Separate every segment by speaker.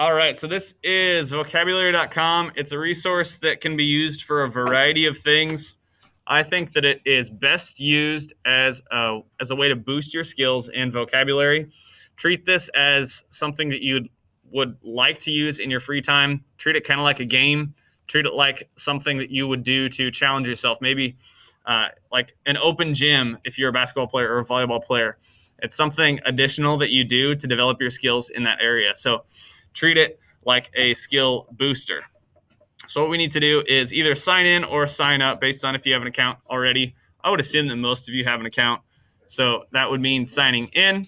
Speaker 1: All right, so this is vocabulary.com. It's a resource that can be used for a variety of things. I think that it is best used as a way to boost your skills in vocabulary. Treat this as something that you would like to use in your free time. Treat it kind of like a game. Treat it like something that you would do to challenge yourself. Maybe like an open gym if you're a basketball player or a volleyball player. It's something additional that you do to develop your skills in that area. So treat it like a skill booster. So what we need to do is either sign in or sign up based on if you have an account already. I would assume that most of you have an account. So that would mean signing in.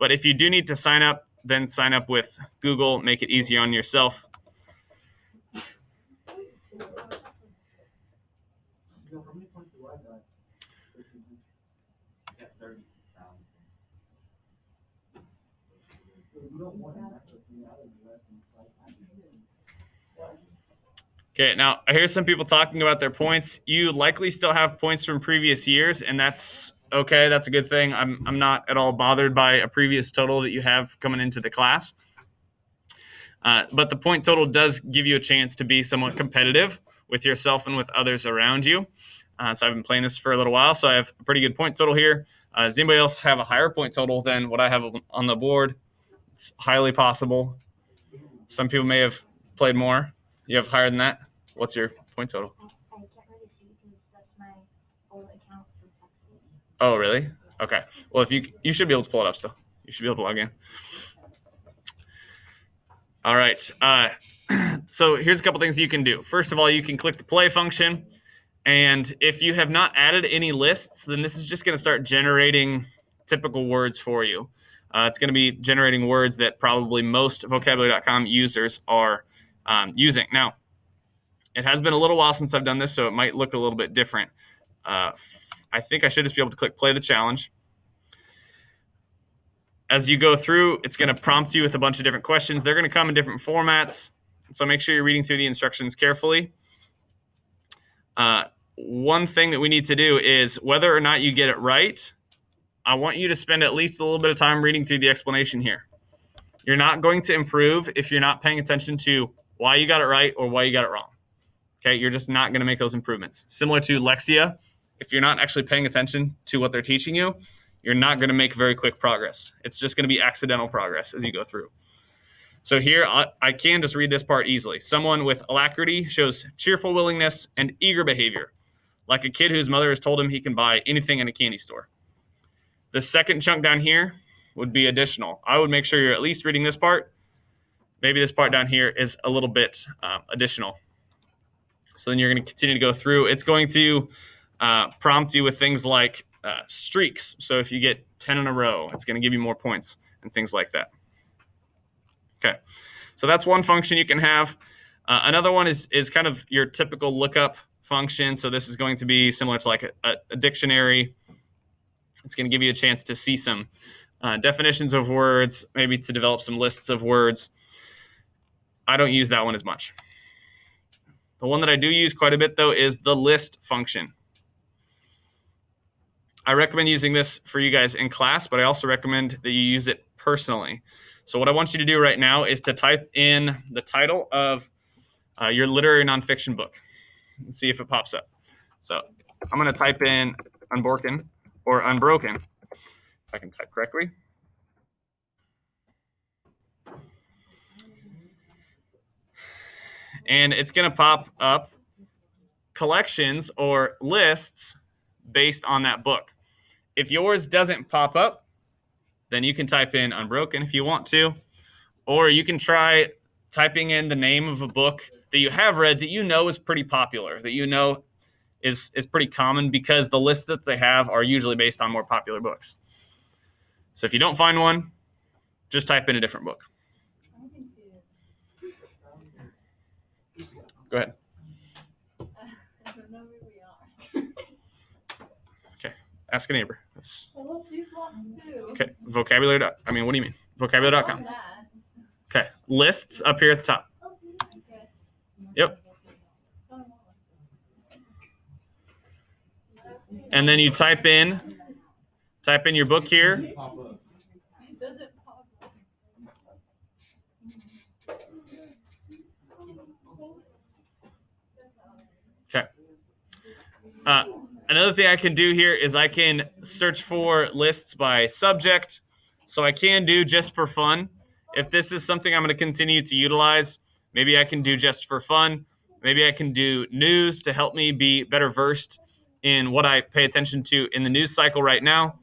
Speaker 1: But if you do need to sign up, then sign up with Google. Make it easy on yourself. Okay, now I hear some people talking about their points. You likely still have points from previous years, and that's okay. That's a good thing. I'm not at all bothered by a previous total that you have coming into the class. But the point total does give you a chance to be somewhat competitive with yourself and with others around you. So I've been playing this for a little while, so I have a pretty good point total here. Does anybody else have a higher point total than what I have on the board? It's highly possible. Some people may have played more. You have higher than that? What's your point total?
Speaker 2: I can't really see because that's my old account from Texas.
Speaker 1: Oh, really? Okay. Well, if you should be able to pull it up still. You should be able to log in. All right. So here's a couple things you can do. First of all, you can click the play function. And if you have not added any lists, then this is just going to start generating typical words for you. It's going to be generating words that probably most vocabulary.com users are using. Now, it has been a little while since I've done this, so it might look a little bit different. I think I should just be able to click play the challenge. As you go through, it's going to prompt you with a bunch of different questions. They're going to come in different formats, so make sure you're reading through the instructions carefully. One thing that we need to do is whether or not you get it right, I want you to spend at least a little bit of time reading through the explanation here. You're not going to improve if you're not paying attention to why you got it right or why you got it wrong. Okay, you're just not going to make those improvements. Similar to Lexia, if you're not actually paying attention to what they're teaching you, you're not going to make very quick progress. It's just going to be accidental progress as you go through. So here, I can just read this part easily. Someone with alacrity shows cheerful willingness and eager behavior, like a kid whose mother has told him he can buy anything in a candy store. The second chunk down here would be additional. I would make sure you're at least reading this part. Maybe this part down here is a little bit additional. So then you're going to continue to go through. It's going to prompt you with things like streaks. So if you get 10 in a row, it's going to give you more points and things like that. Okay, so that's one function you can have. Another one is kind of your typical lookup function. So this is going to be similar to like a dictionary. It's going to give you a chance to see some definitions of words, maybe to develop some lists of words. I don't use that one as much. The one that I do use quite a bit, though, is the list function. I recommend using this for you guys in class, but I also recommend that you use it personally. So what I want you to do right now is to type in the title of your literary nonfiction book and see if it pops up. So I'm going to type in Unbroken or Unbroken, if I can type correctly. And it's going to pop up collections or lists based on that book. If yours doesn't pop up, then you can type in Unbroken if you want to, or you can try typing in the name of a book that you have read that you know is pretty popular, that you know is pretty common, because the lists that they have are usually based on more popular books. So if you don't find one, just type in a different book. Go ahead.
Speaker 3: I don't know where we are.
Speaker 1: Okay, ask a neighbor. That's
Speaker 3: Well, she's lost too.
Speaker 1: okay. Vocabulary. What do you mean? Vocabulary.com. Okay, lists up here at the top.
Speaker 3: Okay.
Speaker 1: Yep. And then you type in your book here.
Speaker 3: It doesn't pop up.
Speaker 1: Another thing I can do here is I can search for lists by subject. So I can do just for fun. If this is something I'm going to continue to utilize, maybe I can do just for fun. Maybe I can do news to help me be better versed in what I pay attention to in the news cycle right now.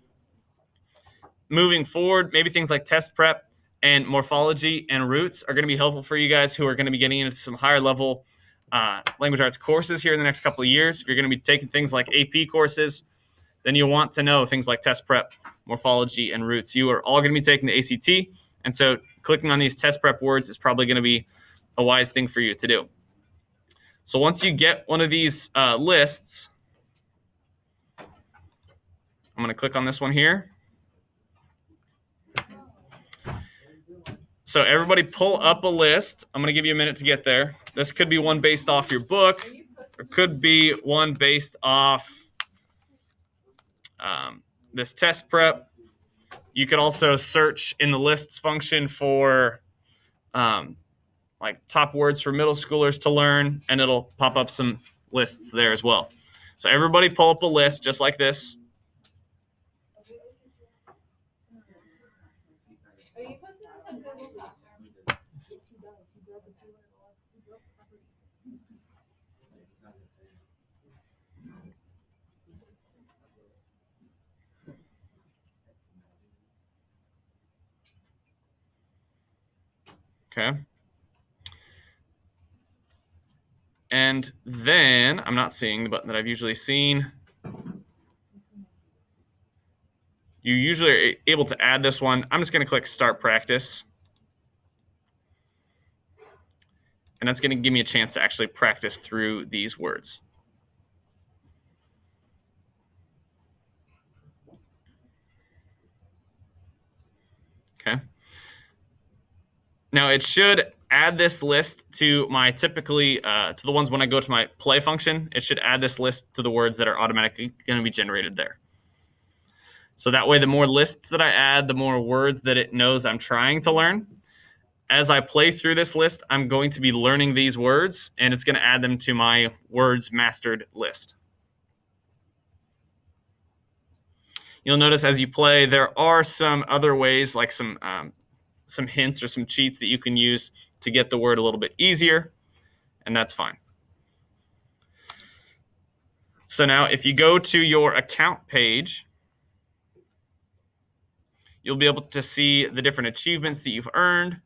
Speaker 1: Moving forward, maybe things like test prep and morphology and roots are going to be helpful for you guys who are going to be getting into some higher level language arts courses here in the next couple of years. If you're going to be taking things like AP courses, then you'll want to know things like test prep, morphology, and roots. You are all going to be taking the ACT, and so clicking on these test prep words is probably going to be a wise thing for you to do. So once you get one of these lists, I'm going to click on this one here. So everybody pull up a list. I'm going to give you a minute to get there. This could be one based off your book, or could be one based off this test prep. You could also search in the lists function for like top words for middle schoolers to learn, and it'll pop up some lists there as well. So everybody pull up a list just like this.
Speaker 3: Are you posting this on Google Classroom?
Speaker 1: Okay. And then I'm not seeing the button that I've usually seen. You usually are able to add this one. I'm just going to click Start Practice. And that's going to give me a chance to actually practice through these words. Okay. Now it should add this list to my typically, to the ones when I go to my play function, it should add this list to the words that are automatically going to be generated there. So that way, the more lists that I add, the more words that it knows I'm trying to learn. As I play through this list, I'm going to be learning these words, and it's going to add them to my words mastered list. You'll notice as you play, there are some other ways, like some hints or some cheats that you can use to get the word a little bit easier, and that's fine. So now if you go to your account page, you'll be able to see the different achievements that you've earned.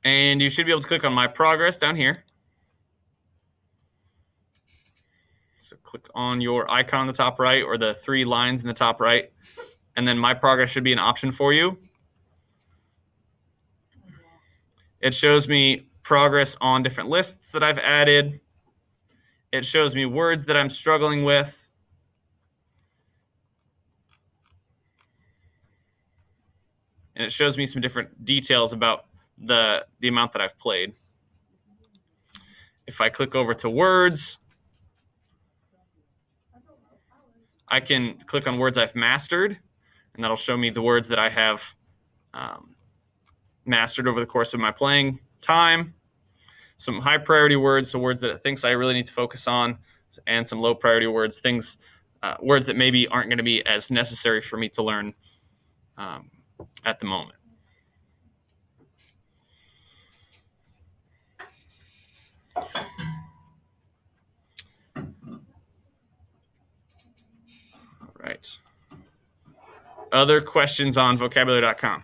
Speaker 1: And you should be able to click on My Progress down here. So click on your icon on the top right, or the 3 lines in the top right, and then My Progress should be an option for you. It shows me progress on different lists that I've added. It shows me words that I'm struggling with. And it shows me some different details about the amount that I've played. If I click over to words, I can click on words I've mastered, and that'll show me the words that I have mastered over the course of my playing time. Some high priority words, so words that it thinks I really need to focus on, and some low priority words, words that maybe aren't going to be as necessary for me to learn at the moment. All right. Other questions on vocabulary.com?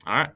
Speaker 1: All right.